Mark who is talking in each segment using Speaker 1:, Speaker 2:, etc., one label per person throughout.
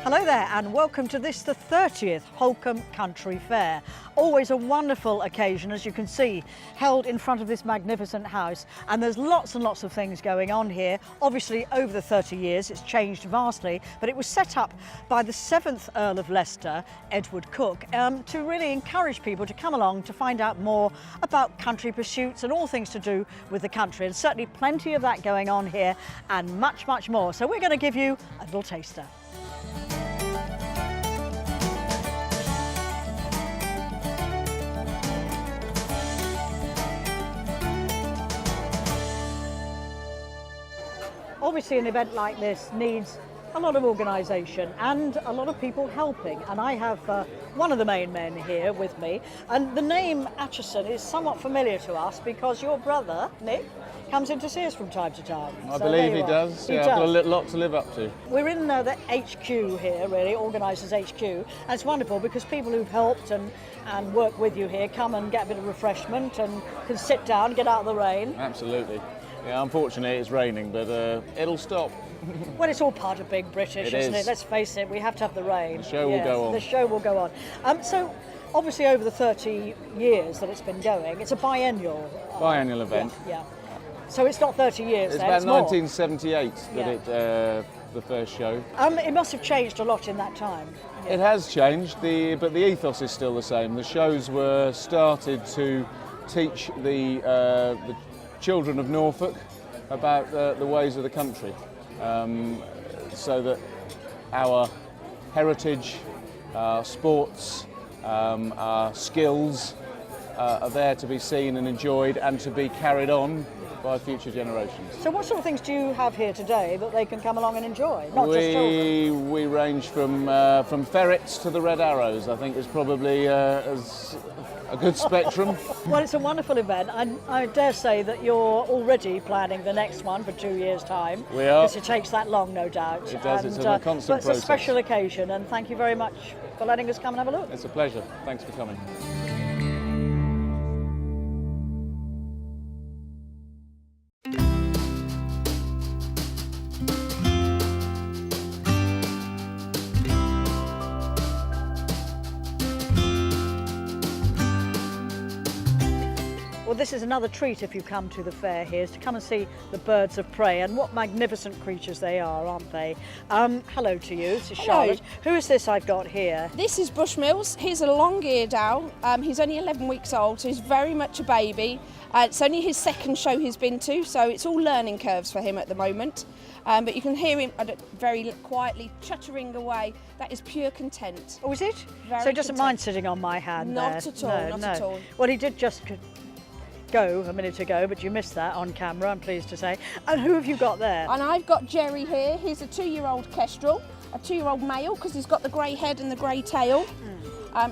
Speaker 1: Hello there and welcome to this, the 30th Holkham Country Fair. Always a wonderful occasion, as you can see, held in front of this magnificent house, and there's lots and lots of things going on here. Obviously over the 30 years it's changed vastly, but it was set up by the 7th Earl of Leicester, Edward Cook, to really encourage people to come along to find out more about country pursuits and all things to do with the country, and certainly plenty of that going on here and much, much more. So we're going to give you a little taster. Obviously an event like this needs a lot of organisation and a lot of people helping, and I have one of the main men here with me, and the name Atchison is somewhat familiar to us because your brother Nick comes in to see us from time to time.
Speaker 2: I believe he does. Yeah, I've got a lot to live up to.
Speaker 1: We're in the HQ here, really, Organisers HQ, and it's wonderful because people who've helped and work with you here come and get a bit of refreshment and can sit down, get out of the rain.
Speaker 2: Absolutely. Yeah, unfortunately it's raining, but it'll stop.
Speaker 1: Well, it's all part of being British, isn't it? Let's face it, we have to have the rain.
Speaker 2: The show will go on.
Speaker 1: The show will go on. So, obviously over the 30 years that it's been going, it's a biennial.
Speaker 2: Biennial event.
Speaker 1: Yeah. So it's not 30 years
Speaker 2: It's
Speaker 1: then,
Speaker 2: about
Speaker 1: it's more.
Speaker 2: 1978 that the first show.
Speaker 1: It must have changed a lot in that time. Yeah.
Speaker 2: It has changed, but the ethos is still the same. The shows were started to teach the children of Norfolk about the ways of the country, so that our heritage, our sports, our skills are there to be seen and enjoyed and to be carried on by future generations.
Speaker 1: So what sort of things do you have here today that they can come along and enjoy, not just children?
Speaker 2: We range from ferrets to the red arrows. I think is probably as a good spectrum.
Speaker 1: Well, it's a wonderful event, and I dare say that you're already planning the next one for 2 years' time.
Speaker 2: We are.
Speaker 1: Because it takes that long, no doubt.
Speaker 2: It does, it's a constant process.
Speaker 1: But it's a special occasion, and thank you very much for letting us come and have a look.
Speaker 2: It's a pleasure. Thanks for coming.
Speaker 1: Well, this is another treat if you come to the fair here, is to come and see the birds of prey, and what magnificent creatures they are, aren't they? Hello to you, this is Charlotte. Who is this I've got here?
Speaker 3: This is Bushmills. He's a long-eared owl. He's only 11 weeks old, so he's very much a baby. It's only his second show he's been to, so it's all learning curves for him at the moment. But you can hear him very quietly chuttering away. That is pure content.
Speaker 1: Oh, is it?
Speaker 3: Very
Speaker 1: so he doesn't
Speaker 3: content.
Speaker 1: mind sitting on my hand
Speaker 3: Not
Speaker 1: there?
Speaker 3: at all,
Speaker 1: No,
Speaker 3: not
Speaker 1: no.
Speaker 3: at all.
Speaker 1: Well, he did just go a minute ago, but you missed that on camera, I'm pleased to say. And who have you got there?
Speaker 3: And I've got Jerry here. He's a 2-year-old kestrel, a 2-year-old male, because he's got the grey head and the grey tail.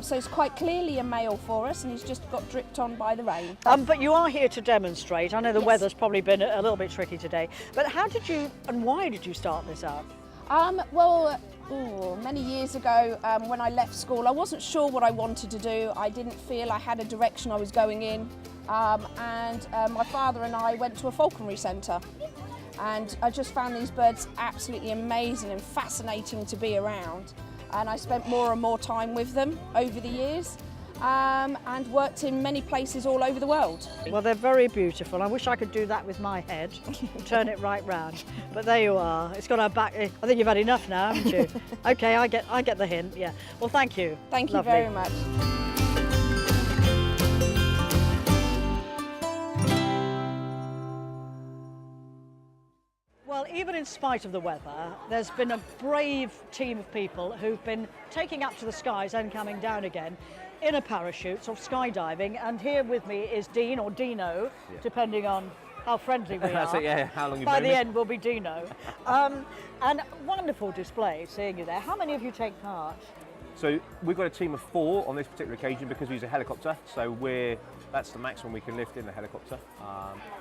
Speaker 3: So it's quite clearly a male for us, and he's just got dripped on by the rain.
Speaker 1: But you are here to demonstrate. I know the
Speaker 3: Yes.
Speaker 1: weather's probably been a little bit tricky today, but how did you and why did you start this up?
Speaker 3: Many years ago, when I left school, I wasn't sure what I wanted to do. I didn't feel I had a direction I was going in. My father and I went to a falconry centre, and I just found these birds absolutely amazing and fascinating to be around. And I spent more and more time with them over the years. And worked in many places all over the world.
Speaker 1: Well, they're very beautiful. I wish I could do that with my head, turn it right round. But there you are. It's got our back. I think you've had enough now, haven't you? Okay, I get the hint. Yeah. Well, thank you.
Speaker 3: Thank you
Speaker 1: Lovely.
Speaker 3: very much.
Speaker 1: Well, even in spite of the weather, there's been a brave team of people who've been taking up to the skies and coming down again in a parachute, or skydiving, and here with me is Dean, or Dino, depending on how friendly we
Speaker 4: That's
Speaker 1: are.
Speaker 4: it, yeah, how long you've
Speaker 1: By
Speaker 4: known
Speaker 1: the
Speaker 4: me.
Speaker 1: end we'll be Dino. And wonderful display, seeing you there. How many of you take part?
Speaker 4: So we've got a team of 4 on this particular occasion because we use a helicopter, so that's the maximum we can lift in the helicopter.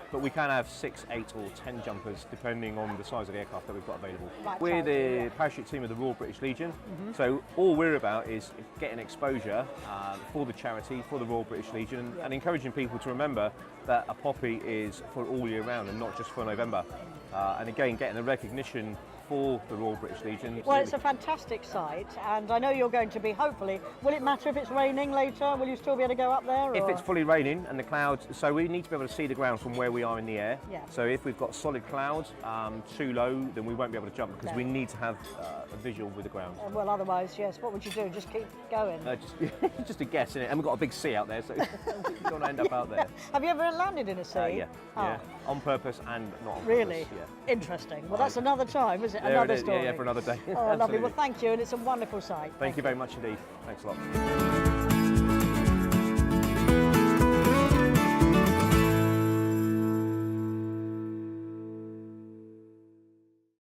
Speaker 4: But we can have 6, 8 or 10 jumpers depending on the size of the aircraft that we've got available.
Speaker 1: Right,
Speaker 4: We're the
Speaker 1: yeah.
Speaker 4: parachute team of the Royal British Legion, so all we're about is getting exposure for the charity, for the Royal British Legion, and encouraging people to remember that a poppy is for all year round and not just for November. And again, getting the recognition for the Royal British Legion.
Speaker 1: Well, it's a fantastic site, and I know you're going to be, hopefully, will it matter if it's raining later? Will you still be able to go up there?
Speaker 4: If
Speaker 1: or?
Speaker 4: it's fully raining and the clouds, so we need to be able to see the ground from where we are in the air.
Speaker 1: Yeah.
Speaker 4: So if we've got solid clouds too low, then we won't be able to jump because we need to have a visual with the ground.
Speaker 1: Well, otherwise, yes, what would you do? Just keep going?
Speaker 4: Just a guess, innit? And we've got a big sea out there, so you don't want to end up out there.
Speaker 1: Have you ever landed in a sea?
Speaker 4: Yeah, yeah, on purpose and not on
Speaker 1: Really?
Speaker 4: purpose. Yeah.
Speaker 1: Interesting. Well, that's another time, is it?
Speaker 4: There
Speaker 1: Another
Speaker 4: it is.
Speaker 1: story.
Speaker 4: Yeah, for another day.
Speaker 1: Oh, lovely. Well, thank you, and it's a wonderful site.
Speaker 4: Thank you very much indeed. Thanks a lot.